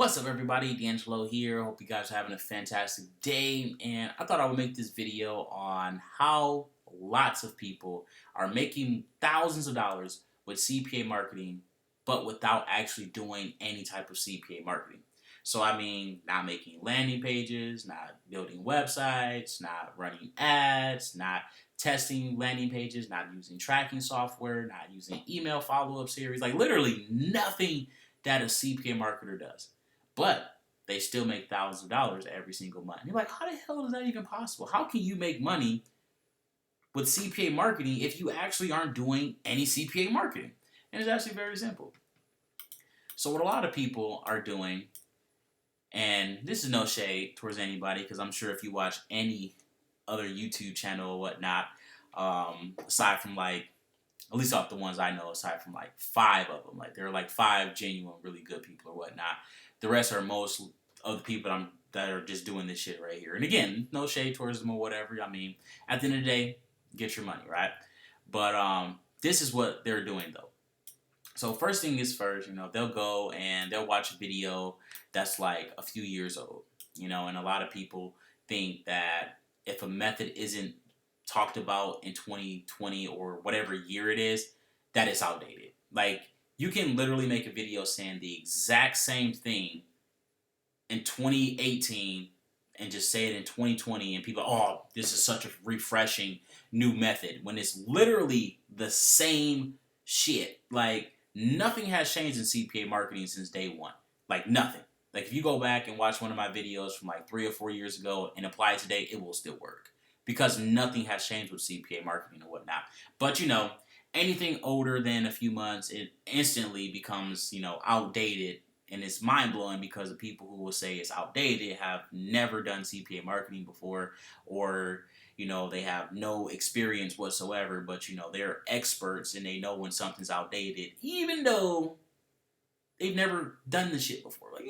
What's up, everybody? Deangelo here. Hope you guys are having a fantastic day. And I thought I would make this video on how lots of people are making thousands of dollars with CPA marketing, but without actually doing any type of CPA marketing. So, I mean, not making landing pages, not building websites, not running ads, not testing landing pages, not using tracking software, not using email follow-up series, like literally nothing that a CPA marketer does. But they still make thousands of dollars every single month. And you're like, how the hell is that even possible? How can you make money with CPA marketing if you actually aren't doing any CPA marketing? And it's actually very simple. So what a lot of people are doing, and this is no shade towards anybody, because I'm sure if you watch any other YouTube channel or whatnot, aside from like, at least off the ones I know, aside from like 5 of them, like there are like 5 genuine, really good people or whatnot. The rest are most of the people that are just doing this shit right here. And again, no shade towards them or whatever. I mean, at the end of the day, get your money, right? But this is what they're doing though. So first thing is first, they'll go and they'll watch a video that's like a few years old, and a lot of people think that if a method isn't talked about in 2020 or whatever year it is, that it's outdated. Like, you can literally make a video saying the exact same thing in 2018 and just say it in 2020 and people, oh, this is such a refreshing new method, when it's literally the same shit. Like, nothing has changed in CPA marketing since day one. Like, nothing. Like, if you go back and watch one of my videos from like 3 or 4 years ago and apply it today, it will still work, because nothing has changed with CPA marketing and whatnot. But anything older than a few months, it instantly becomes, outdated. And it's mind-blowing, because the people who will say it's outdated have never done CPA marketing before, or they have no experience whatsoever, but they're experts and they know when something's outdated, even though they've never done the shit before. Like,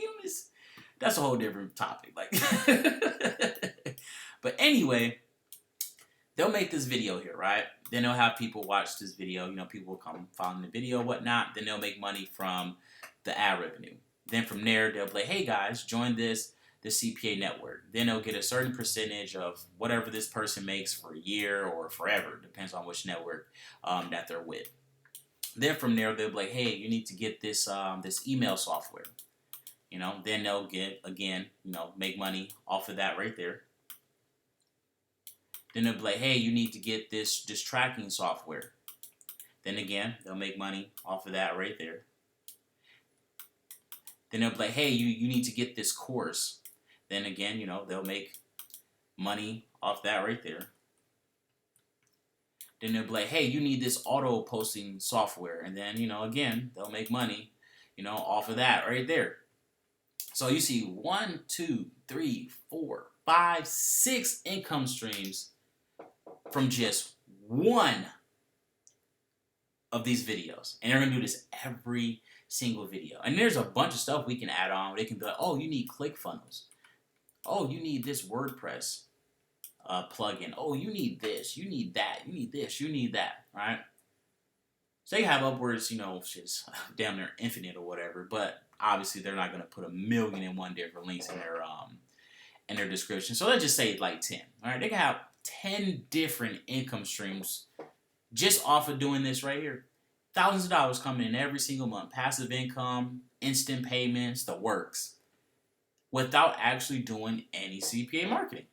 that's a whole different topic. Like, but anyway, they'll make this video here, right? Then they'll have people watch this video. People will come following the video, whatnot. Then they'll make money from the ad revenue. Then from there, they'll be like, hey guys, join the CPA network. Then they'll get a certain percentage of whatever this person makes for a year or forever. Depends on which network that they're with. Then from there, they'll be like, hey, you need to get this this email software. Then they'll get, again, make money off of that right there. Then they'll be like, hey, you need to get this tracking software. Then again, they'll make money off of that right there. Then they'll be like, hey, you need to get this course. Then again, they'll make money off that right there. Then they'll be like, hey, you need this auto posting software. And then, again, they'll make money, off of that right there. So you see 1, 2, 3, 4, 5, 6 income streams from just one of these videos. And they're going to do this every single video. And there's a bunch of stuff we can add on. They can be like, oh, you need ClickFunnels. Oh, you need this WordPress plugin. Oh, you need this. You need that. You need this. You need that. Right? So they have upwards, shit's damn near infinite or whatever. But obviously, they're not going to put 1,000,001 different links in their description. So let's just say like 10. All right? They can have 10 different income streams just off of doing this right here. Thousands of dollars coming in every single month. Passive income, instant payments, the works. Without actually doing any CPA marketing.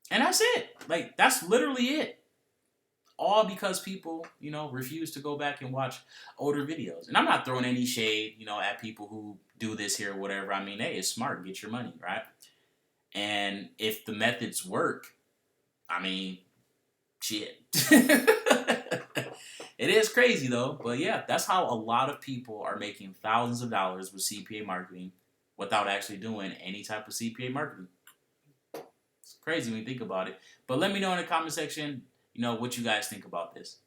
And that's it. Like, that's literally it. All because people, refuse to go back and watch older videos. And I'm not throwing any shade, at people who do this here or whatever. I mean, hey, it's smart. Get your money, right? And if the methods work, I mean, shit. It is crazy though, but yeah, that's how a lot of people are making thousands of dollars with CPA marketing without actually doing any type of CPA marketing. It's crazy when you think about it. But let me know in the comment section, what you guys think about this.